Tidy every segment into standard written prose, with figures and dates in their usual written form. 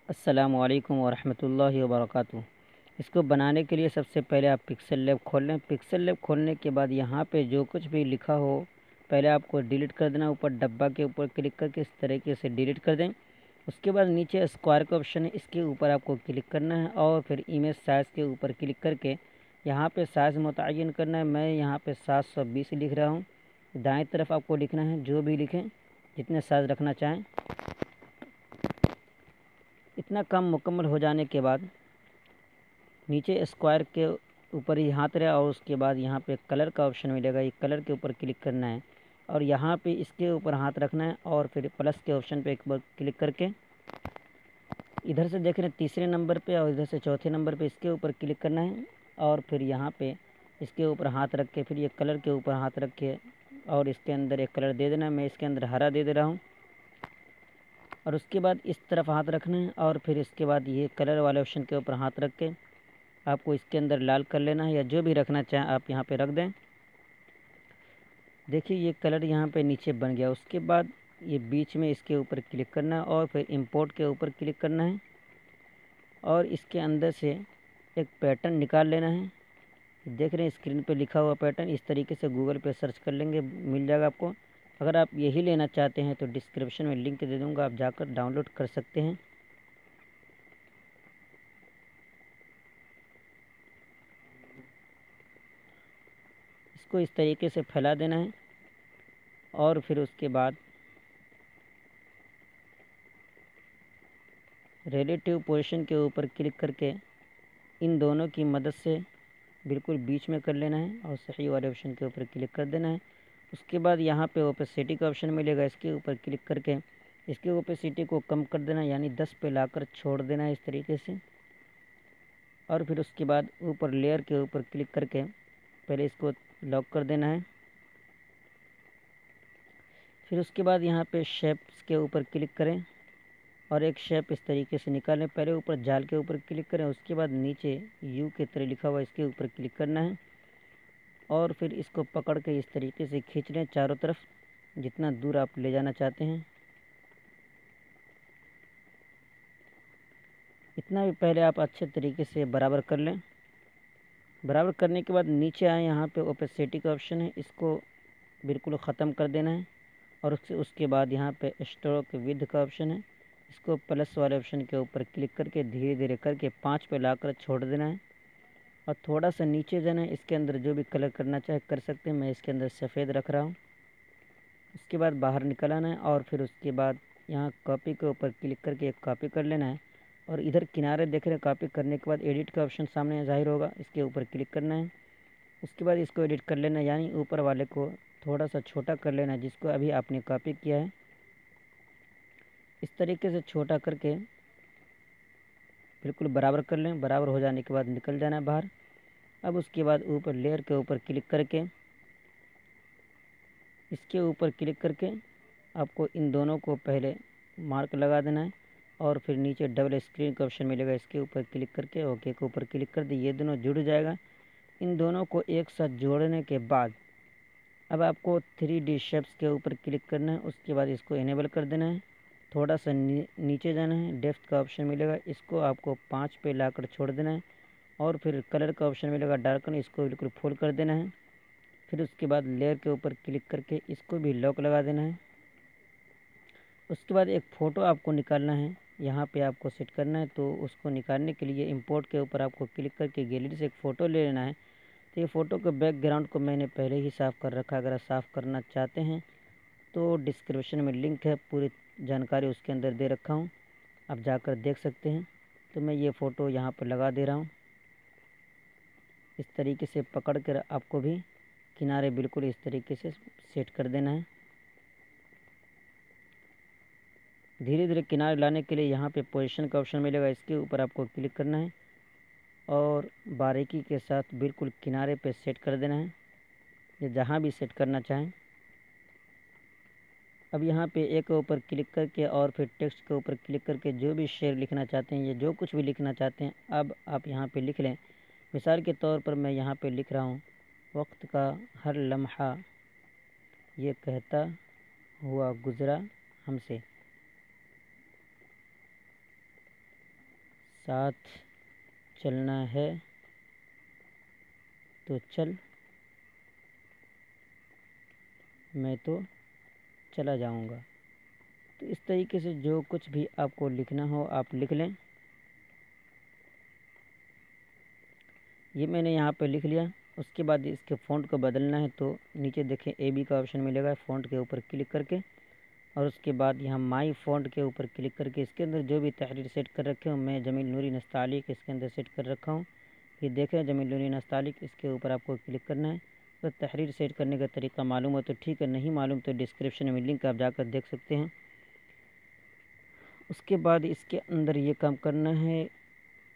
अस्सलामुअलैकुम वरहमतुल्लाहि वबरकातुहू। इसको बनाने के लिए सबसे पहले आप पिक्सल लैब खोल लें। पिक्सल लैब खोलने के बाद यहाँ पे जो कुछ भी लिखा हो पहले आपको डिलीट कर देना। ऊपर डब्बा के ऊपर क्लिक करके इस तरीके से डिलीट कर दें। उसके बाद नीचे स्क्वायर का ऑप्शन है, इसके ऊपर आपको क्लिक करना है और फिर इमेज साइज़ के ऊपर क्लिक करके यहाँ पे साइज़ मुतय्यन करना है। मैं यहाँ पे 720 लिख रहा हूँ। दाएँ तरफ आपको लिखना है, जो भी लिखें जितने साइज़ रखना चाहें। इतना काम मुकम्मल हो जाने के बाद नीचे स्क्वायर के ऊपर ही हाथ रहे और उसके बाद यहाँ पे कलर का ऑप्शन मिलेगा, ये कलर के ऊपर क्लिक करना है और यहाँ पे इसके ऊपर हाथ रखना है और फिर प्लस के ऑप्शन पे एक बार क्लिक करके इधर से देख रहे हैं तीसरे नंबर पे और इधर से चौथे नंबर पे इसके ऊपर क्लिक करना है और फिर यहाँ पे इसके ऊपर हाथ रख के फिर ये कलर के ऊपर हाथ रख के और इसके अंदर एक कलर दे देना है। मैं इसके अंदर हरा दे दे रहा हूँ और उसके बाद इस तरफ हाथ रखना है और फिर इसके बाद ये कलर वाले ऑप्शन के ऊपर हाथ रख के आपको इसके अंदर लाल कर लेना है या जो भी रखना चाहें आप यहाँ पे रख दें। देखिए ये कलर यहाँ पे नीचे बन गया। उसके बाद ये बीच में इसके ऊपर क्लिक करना है और फिर इंपोर्ट के ऊपर क्लिक करना है और इसके अंदर से एक पैटर्न निकाल लेना है। देख रहे हैं स्क्रीन पे लिखा हुआ पैटर्न, इस तरीके से गूगल पे सर्च कर लेंगे, मिल जाएगा आपको। अगर आप यही लेना चाहते हैं तो डिस्क्रिप्शन में लिंक दे दूँगा, आप जाकर डाउनलोड कर सकते हैं। इसको इस तरीके से फैला देना है और फिर उसके बाद रिलेटिव पोजीशन के ऊपर क्लिक करके इन दोनों की मदद से बिल्कुल बीच में कर लेना है और सही वाले ऑप्शन के ऊपर क्लिक कर देना है। उसके बाद यहाँ पे ओपेसिटी का ऑप्शन मिलेगा, इसके ऊपर क्लिक करके इसकी ओपेसिटी को कम कर देना, यानी 10 पे लाकर छोड़ देना है इस तरीके से। और फिर उसके बाद ऊपर लेयर के ऊपर क्लिक करके पहले इसको लॉक कर देना है। फिर उसके बाद यहाँ पे शेप्स के ऊपर क्लिक करें और एक शेप इस तरीके से निकालें। पहले ऊपर जाल के ऊपर क्लिक करें, उसके बाद नीचे यू के तरह लिखा हुआ इसके ऊपर क्लिक करना है और फिर इसको पकड़ के इस तरीके से खींच लें चारों तरफ, जितना दूर आप ले जाना चाहते हैं। इतना भी पहले आप अच्छे तरीके से बराबर कर लें। बराबर करने के बाद नीचे आए, यहाँ पे ओपेसिटी का ऑप्शन है, इसको बिल्कुल ख़त्म कर देना है और उसके बाद यहाँ पे स्ट्रोक विड्थ का ऑप्शन है, इसको प्लस वाले ऑप्शन के ऊपर क्लिक करके धीरे धीरे करके 5 पे लाकर छोड़ देना है और थोड़ा सा नीचे जाना है। इसके अंदर जो भी कलर करना चाहे कर सकते हैं, मैं इसके अंदर सफ़ेद रख रहा हूँ। उसके बाद बाहर निकल आना है और फिर उसके बाद यहाँ कॉपी के ऊपर क्लिक करके एक कॉपी कर लेना है और इधर किनारे देख रहे हैं, कॉपी करने के बाद एडिट का ऑप्शन सामने ज़ाहिर होगा, इसके ऊपर क्लिक करना है। उसके बाद इसको एडिट कर लेना है, यानी ऊपर वाले को थोड़ा सा छोटा कर लेना है जिसको अभी आपने कॉपी किया है। इस तरीके से छोटा करके बिल्कुल बराबर कर लें। बराबर हो जाने के बाद निकल जाना है बाहर। अब उसके बाद ऊपर लेयर के ऊपर क्लिक करके इसके ऊपर क्लिक करके आपको इन दोनों को पहले मार्क लगा देना है और फिर नीचे डबल स्क्रीन का ऑप्शन मिलेगा, इसके ऊपर क्लिक करके ओके के ऊपर क्लिक कर दी, ये दोनों जुड़ जाएगा। इन दोनों को एक साथ जोड़ने के बाद अब आपको 3D शेप्स के ऊपर क्लिक करना है। उसके बाद इसको इनेबल कर देना है, थोड़ा सा नीचे जाना है, डेप्थ का ऑप्शन मिलेगा, इसको आपको 5 पे लाकर छोड़ देना है और फिर कलर का ऑप्शन मिलेगा डार्कन, इसको बिल्कुल फुल कर देना है। फिर उसके बाद लेयर के ऊपर क्लिक करके इसको भी लॉक लगा देना है। उसके बाद एक फ़ोटो आपको निकालना है, यहाँ पे आपको सेट करना है, तो उसको निकालने के लिए इंपोर्ट के ऊपर आपको क्लिक करके गैलरी से एक फ़ोटो ले लेना है। तो ये फ़ोटो के बैकग्राउंड को मैंने पहले ही साफ़ कर रखा है, अगर आप साफ़ करना चाहते हैं तो डिस्क्रिप्शन में लिंक है, पूरी जानकारी उसके अंदर दे रखा हूँ, आप जाकर देख सकते हैं। तो मैं ये फ़ोटो यहाँ पर लगा दे रहा हूँ। इस तरीके से पकड़ कर आपको भी किनारे बिल्कुल इस तरीके से सेट कर देना है। धीरे धीरे किनारे लाने के लिए यहाँ पे पोजीशन का ऑप्शन मिलेगा, इसके ऊपर आपको क्लिक करना है और बारीकी के साथ बिल्कुल किनारे पे सेट कर देना है, या जहाँ भी सेट करना चाहें। अब यहाँ पे एक ऊपर क्लिक करके और फिर टेक्स्ट के ऊपर क्लिक करके जो भी शेर लिखना चाहते हैं या जो कुछ भी लिखना चाहते हैं अब आप यहाँ पे लिख लें। मिसाल के तौर पर मैं यहाँ पे लिख रहा हूँ, वक्त का हर लम्हा ये कहता हुआ गुज़रा हमसे। साथ चलना है तो चल, मैं तो चला जाऊंगा। तो इस तरीके से जो कुछ भी आपको लिखना हो आप लिख लें। ये मैंने यहाँ पे लिख लिया। उसके बाद इसके फ़ॉन्ट को बदलना है तो नीचे देखें AB का ऑप्शन मिलेगा, फ़ॉन्ट के ऊपर क्लिक करके, और उसके बाद यहाँ माई फ़ॉन्ट के ऊपर क्लिक करके इसके अंदर जो भी तहरीर सेट कर रखे हो, मैं जमील नूरी नस्तालिक इसके अंदर सेट कर रखा हूँ। ये देखें जमील नूरी नस्तालिक, इसके ऊपर आपको क्लिक करना है। तो तहरीर सेट करने का तरीका मालूम हो तो ठीक है, नहीं मालूम तो डिस्क्रिप्शन में लिंक आप जाकर देख सकते हैं। उसके बाद इसके अंदर ये काम करना है।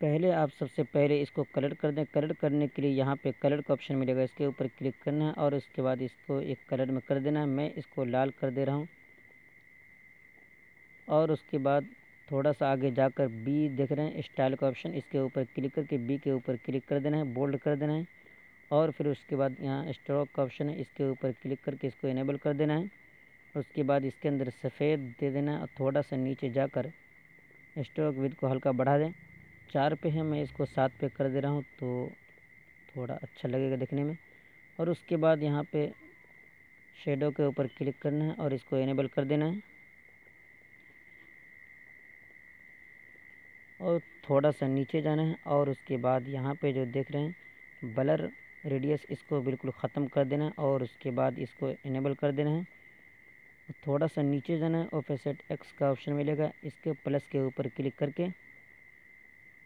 पहले आप सबसे पहले इसको कलर कर दें। कलर करने के लिए यहाँ पे कलर का ऑप्शन मिलेगा, इसके ऊपर क्लिक करना है और उसके बाद इसको एक कलर में कर देना है। मैं इसको लाल कर दे रहा हूँ। और उसके बाद थोड़ा सा आगे जाकर बी देख रहे हैं स्टाइल का ऑप्शन, इसके ऊपर क्लिक करके बी के ऊपर क्लिक कर देना है, बोल्ड कर देना है। और फिर उसके बाद यहाँ स्ट्रोक का ऑप्शन है, इसके ऊपर क्लिक करके इसको इनेबल कर देना है। उसके बाद इसके अंदर सफ़ेद दे देना है और थोड़ा सा नीचे जाकर स्ट्रोक विड्थ को हल्का बढ़ा दें। 4 पे है, मैं इसको 7 पे कर दे रहा हूँ तो थोड़ा अच्छा लगेगा देखने में। और उसके बाद यहाँ पे शेडो के ऊपर क्लिक करना है और इसको इनेबल कर देना है। और थोड़ा सा नीचे जाना है और उसके बाद यहाँ पे जो देख रहे हैं ब्लर रेडियस, इसको बिल्कुल ख़त्म कर देना है और उसके बाद इसको इनेबल कर देना है। थोड़ा सा नीचे जाना है, ऑफसेट एक्स का ऑप्शन मिलेगा, इसके प्लस के ऊपर क्लिक करके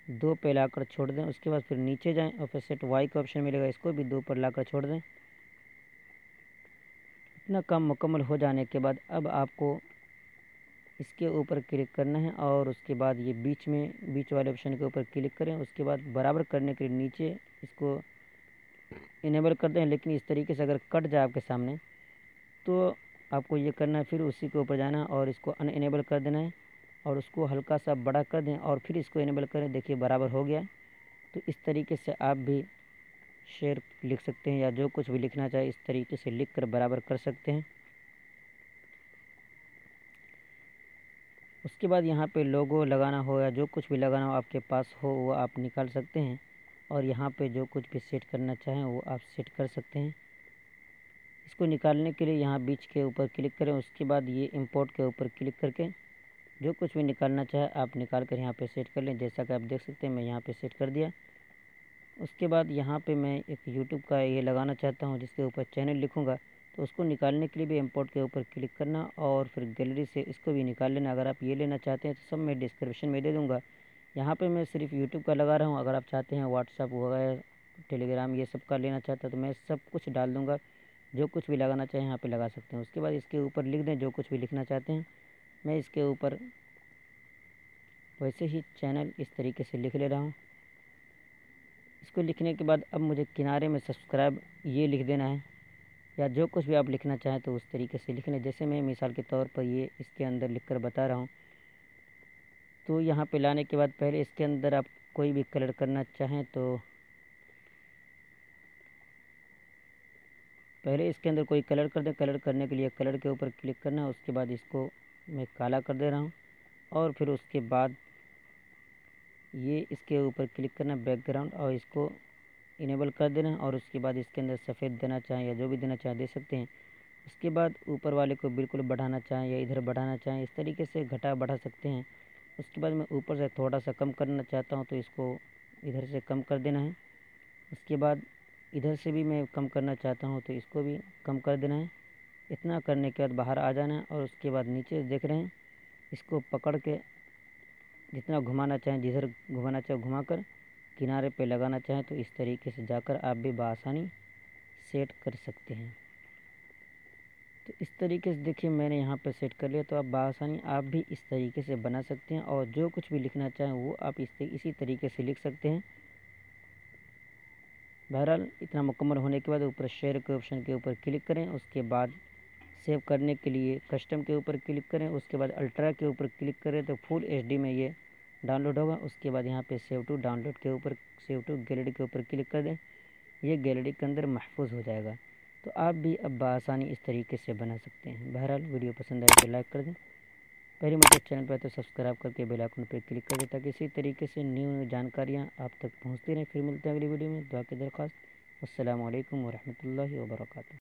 2 पे लाकर छोड़ दें। उसके बाद फिर नीचे जाएं, ऑफसेट वाई का ऑप्शन मिलेगा, इसको भी 2 पर लाकर छोड़ दें। इतना काम मुकम्मल हो जाने के बाद अब आपको इसके ऊपर क्लिक करना है और उसके बाद ये बीच वाले ऑप्शन के ऊपर क्लिक करें। उसके बाद बराबर करने के लिए नीचे इसको इनेबल कर दें। लेकिन इस तरीके से अगर कट जाए आपके सामने तो आपको ये करना है, फिर उसी के ऊपर जाना और इसको अनइनेबल कर देना है और उसको हल्का सा बड़ा कर दें और फिर इसको इनेबल करें। देखिए बराबर हो गया। तो इस तरीके से आप भी शेर लिख सकते हैं या जो कुछ भी लिखना चाहे इस तरीके से लिख कर बराबर कर सकते हैं। उसके बाद यहाँ पे लोगो लगाना हो या जो कुछ भी लगाना हो आपके पास हो वो आप निकाल सकते हैं और यहाँ पे जो कुछ भी सेट करना चाहें वो आप सेट कर सकते हैं। इसको निकालने के लिए यहाँ बीच के ऊपर क्लिक करें। उसके बाद ये इंपोर्ट के ऊपर क्लिक करके जो कुछ भी निकालना चाहे आप निकाल कर यहाँ पे सेट कर लें। जैसा कि आप देख सकते हैं मैं यहाँ पे सेट कर दिया। उसके बाद यहाँ पे मैं एक यूट्यूब का ये लगाना चाहता हूँ जिसके ऊपर चैनल लिखूँगा, तो उसको निकालने के लिए भी इंपोर्ट के ऊपर क्लिक करना और फिर गैलरी से इसको भी निकाल लेना। अगर आप ये लेना चाहते हैं तो सब मैं डिस्क्रिप्शन में दे दूँगा। यहाँ पे मैं सिर्फ यूट्यूब का लगा रहा हूँ। अगर आप चाहते हैं व्हाट्सअप वगैरह टेलीग्राम ये सब का लेना चाहता तो मैं सब कुछ डाल दूँगा। जो कुछ भी लगाना चाहें यहाँ पे लगा सकते हैं। उसके बाद इसके ऊपर लिख दें जो कुछ भी लिखना चाहते हैं। मैं इसके ऊपर वैसे ही चैनल इस तरीके से लिख ले रहा हूँ। इसको लिखने के बाद अब मुझे किनारे में सब्सक्राइब ये लिख देना है या जो कुछ भी आप लिखना चाहें तो उस तरीके से लिख लें। जैसे मैं मिसाल के तौर पर ये इसके अंदर लिख कर बता रहा हूँ। तो यहाँ पे लाने के बाद पहले इसके अंदर आप कोई भी कलर करना चाहें तो पहले इसके अंदर कोई कलर कर दें। कलर करने के लिए कलर के ऊपर क्लिक करना है। उसके बाद इसको मैं काला कर दे रहा हूँ और फिर उसके बाद ये इसके ऊपर क्लिक करना बैकग्राउंड और इसको इनेबल कर देना और उसके बाद इसके अंदर सफ़ेद देना चाहें या जो भी देना चाहें दे सकते हैं। उसके बाद ऊपर वाले को बिल्कुल बढ़ाना चाहें या इधर बढ़ाना चाहें इस तरीके से घटा बढ़ा सकते हैं। उसके बाद मैं ऊपर से थोड़ा सा कम करना चाहता हूँ तो इसको इधर से कम कर देना है। उसके बाद इधर से भी मैं कम करना चाहता हूँ तो इसको भी कम कर देना है। इतना करने के बाद बाहर आ जाना है और उसके बाद नीचे देख रहे हैं इसको पकड़ के जितना घुमाना चाहें, जिधर घुमाना चाहे घुमाकर किनारे पे लगाना चाहें तो इस तरीके से जाकर आप भी बआसानी सेट कर सकते हैं। तो इस तरीके से देखिए मैंने यहाँ पे सेट कर लिया। तो आप बआसानी आप भी इस तरीके से बना सकते हैं और जो कुछ भी लिखना चाहें वो आप इसी तरीके से लिख सकते हैं। बहरहाल इतना मुकम्मल होने के बाद ऊपर शेयर के ऑप्शन के ऊपर क्लिक करें। उसके बाद सेव करने के लिए कस्टम के ऊपर क्लिक करें। उसके बाद अल्ट्रा के ऊपर क्लिक करें तो फुल HD में ये डाउनलोड होगा। उसके बाद यहाँ पे सेव टू डाउनलोड के ऊपर सेव टू गैलरी के ऊपर क्लिक कर दें। ये गैलरी के अंदर महफूज हो जाएगा। तो आप भी अब बआसानी इस तरीके से बना सकते हैं। बहरहाल वीडियो पसंद आए तो लाइक कर दें। पहली मर्तबा चैनल पर तो सब्सक्राइब करके बेल आइकन पर क्लिक कर दें ताकि इसी तरीके से न्यू जानकारियाँ आप तक पहुँचती रहें। फिर मिलते हैं अगली वीडियो में। दुआ की दरख्वास्त। अस्सलामु अलैकुम वरहमतुल्लाहि वबरकातुहू।